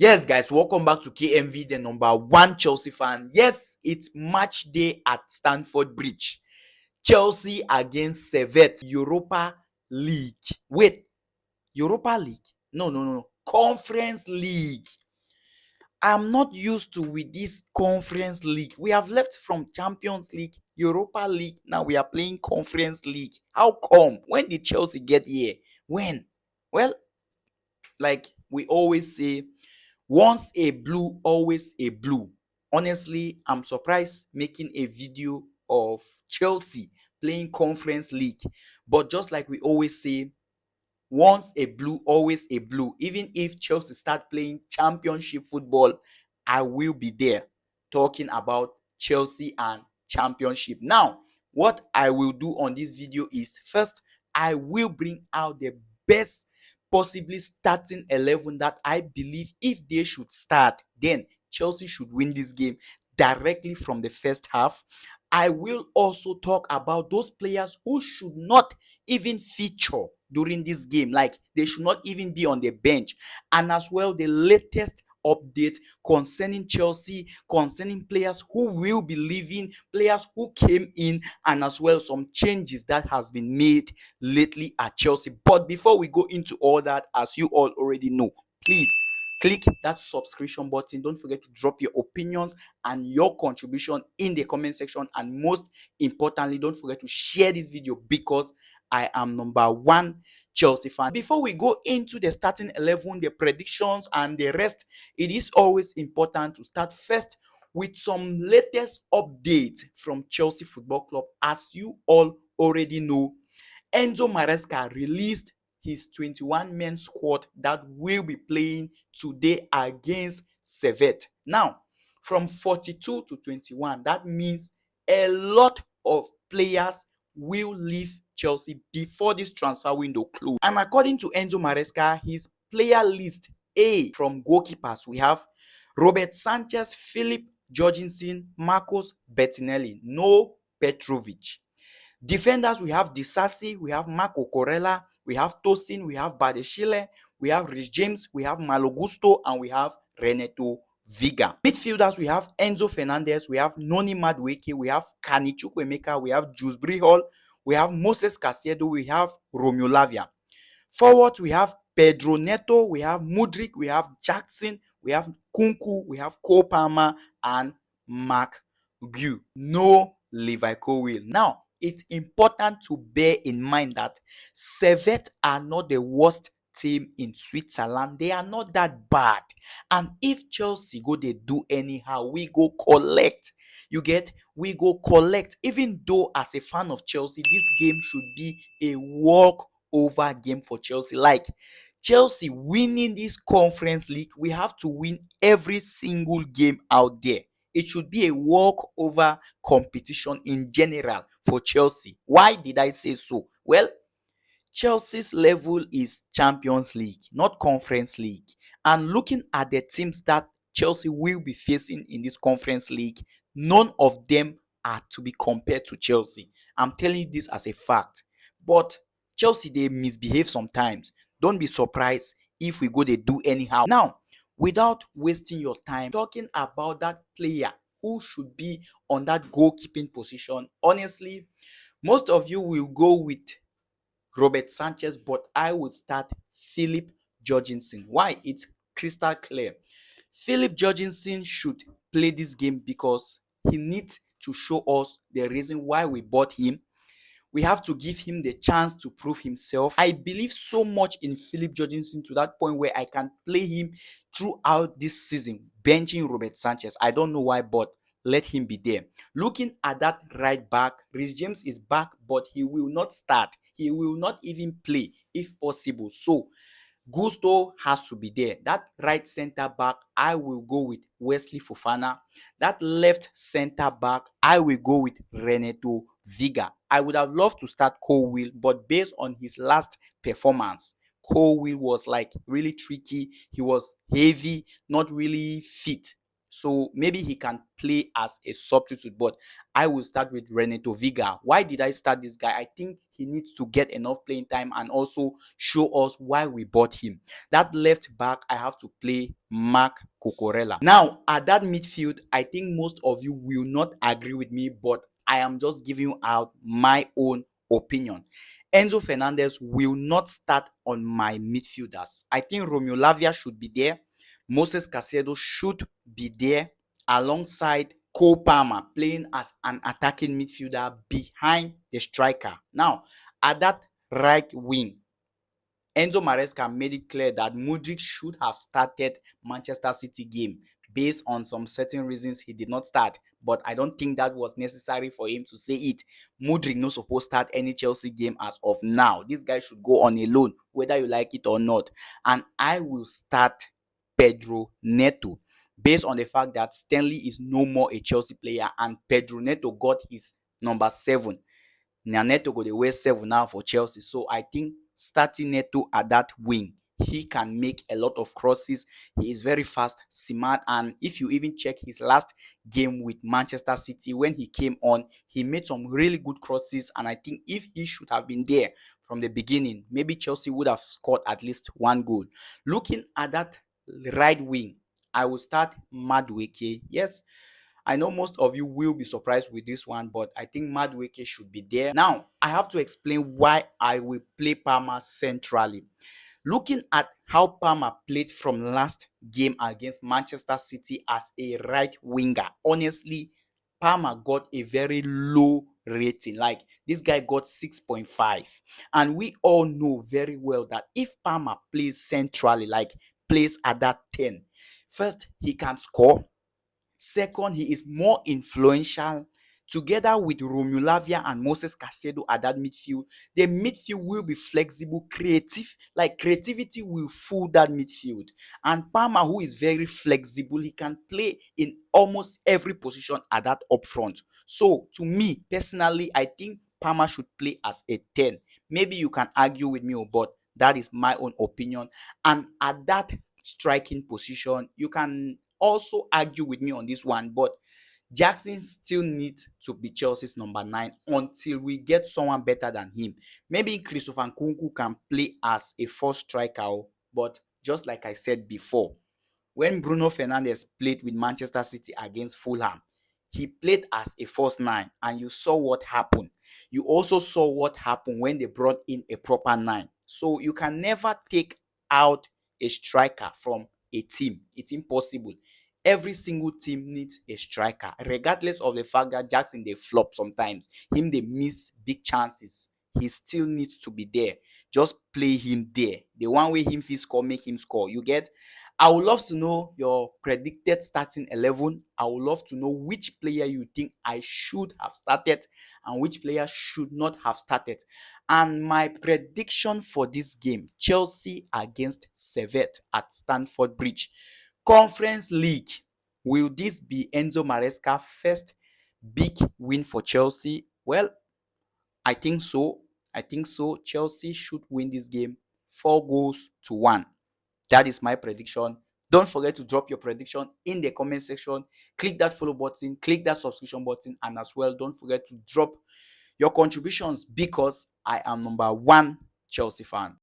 Yes, guys, welcome back to KMV, the number one Chelsea fan. Yes, it's match day at Stamford Bridge. Chelsea against Servette, Europa League. Wait, Europa League? No. Conference League. I'm not used to with this Conference League. We have left from Champions League, Europa League. Now we are playing Conference League. How come? When did Chelsea get here? When? Well, like we always say, once a blue, always a blue. Honestly, I'm surprised making a video of Chelsea playing Conference League. But just like we always say, once a blue, always a blue. Even if Chelsea start playing championship football, I will be there talking about Chelsea and championship. Now, what I will do on this video is, first, I will bring out the best possibly starting 11 that I believe if they should start, then Chelsea should win this game directly from the first half. I will also talk about those players who should not even feature during this game, like they should not even be on the bench, and as well the latest update concerning Chelsea, concerning players who will be leaving, players who came in, and as well some changes that has been made lately at Chelsea. But before we go into all that, as you all already know, please click that subscription button. Don't forget to drop your opinions and your contribution in the comment section, and most importantly, don't forget to share this video because I am number one Chelsea fan. Before we go into the starting 11, the predictions and the rest, it is always important to start first with some latest updates from Chelsea Football Club. As you all already know, Enzo Maresca released his 21-man squad that will be playing today against Servette. Now, from 42 to 21, that means a lot of players will leave Chelsea before this transfer window closes. And according to Enzo Maresca, his player list A, from goalkeepers, we have Robert Sanchez, Philip Jorgensen, Marcos Bettinelli, no Petrovic. Defenders, we have Disasi, we have Marco Corella, we have Tosin, we have Badeshile, we have Rich James, we have Malogusto, and we have Neto Viga. Midfielders, we have Enzo Fernandez, we have Noni Madueke, we have Kanichukwu Emeka, we have Jules Brihol, we have Moses Caicedo, we have Romeo Lavia. Forward, we have Pedro, Neto, we have Mudryk, we have Jackson, we have Kunku, we have Cole Palmer, and Mark Gu. No Levi Colwill. Now, it's important to bear in mind that Servette are not the worst team in Switzerland. They are not that bad. And if Chelsea go, they do anyhow, we go collect. You get? We go collect. Even though as a fan of Chelsea, this game should be a walk-over game for Chelsea. Like, Chelsea winning this Conference League, we have to win every single game out there. It should be a walk-over competition in general for Chelsea. Why did I say so? Well, Chelsea's level is Champions League, not Conference League. And looking at the teams that Chelsea will be facing in this Conference League, none of them are to be compared to Chelsea. I'm telling you this as a fact. But Chelsea, they misbehave sometimes. Don't be surprised if we go, they do anyhow. Now, without wasting your time talking about that player who should be on that goalkeeping position, honestly, most of you will go with Robert Sanchez, but I will start Philip Jorgensen. Why? It's crystal clear. Philip Jorgensen should play this game because he needs to show us the reason why we bought him. We have to give him the chance to prove himself. I believe so much in Philip Jorgensen to that point where I can play him throughout this season, benching Robert Sanchez. I don't know why, but let him be there. Looking at that right back, Rich James is back, but he will not start. He will not even play if possible. So Gusto has to be there. That right center back, I will go with Wesley Fofana. That left center back, I will go with Neto Viga. I would have loved to start Colwill, but based on his last performance, Colwill was like really tricky. He was heavy, not really fit. so maybe he can play as a substitute. But I will start with Renato Viga. Why did I start this guy? I think he needs to get enough playing time and also show us why we bought him. That left back, I have to play Mark Cucurella. Now, at that midfield, I think most of you will not agree with me, but I am just giving you out my own opinion. Enzo Fernandez will not start on my midfielders. I think Romeo Lavia should be there. Moses Caicedo should be there alongside Cole Palmer playing as an attacking midfielder behind the striker. Now, at that right wing, Enzo Maresca made it clear that Mudryk should have started Manchester City game. Based on some certain reasons, he did not start. But I don't think that was necessary for him to say it. Mudryk not supposed to start any Chelsea game as of now. This guy should go on a loan, whether you like it or not. And I will start Pedro Neto, based on the fact that Stanley is no more a Chelsea player and Pedro Neto got his number 7. Now Neto go the way 7 now for Chelsea. So I think starting Neto at that wing, he can make a lot of crosses. He is very fast, smart, and if you even check his last game with Manchester City, when he came on, he made some really good crosses. And I think if he should have been there from the beginning, maybe Chelsea would have scored at least 1 goal. Looking at that right wing, I will start Madueke. Yes, I know most of you will be surprised with this one, but I think Madueke should be there. Now, I have to explain why I will play Palmer centrally. Looking at how Palmer played from last game against Manchester City as a right winger, honestly, Palmer got a very low rating. Like, this guy got 6.5. And we all know very well that if Palmer plays centrally, like plays at that 10, first, he can score. Second, he is more influential. Together with Romeo Lavia and Moses Caicedo at that midfield, the midfield will be flexible, creative. Like, creativity will fill that midfield. And Palmer, who is very flexible, he can play in almost every position at that up front. So, to me, personally, I think Palmer should play as a 10. Maybe you can argue with me, but that is my own opinion. And at that striking position, you can also argue with me on this one, but Jackson still needs to be Chelsea's number 9 until we get someone better than him. Maybe Christopher Nkunku can play as a first striker, but just like I said before, when Bruno Fernandes played with Manchester City against Fulham, he played as a first 9, and you saw what happened. You also saw what happened when they brought in a proper 9. So you can never take out a striker from a team. It's impossible. Every single team needs a striker, regardless of the fact that Jackson they flop sometimes. Him they miss big chances. He still needs to be there. Just play him there. The one way him fit score, make him score. You get? I would love to know your predicted starting 11. I would love to know which player you think I should have started and which player should not have started. And my prediction for this game, Chelsea against Servette at Stamford Bridge. Conference League. Will this be Enzo Maresca's first big win for Chelsea? Well, I think so. I think so. Chelsea should win this game 4-1. That is my prediction. Don't forget to drop your prediction in the comment section. Click that follow button, click that subscription button, and as well, don't forget to drop your contributions because I am number 1 Chelsea fan.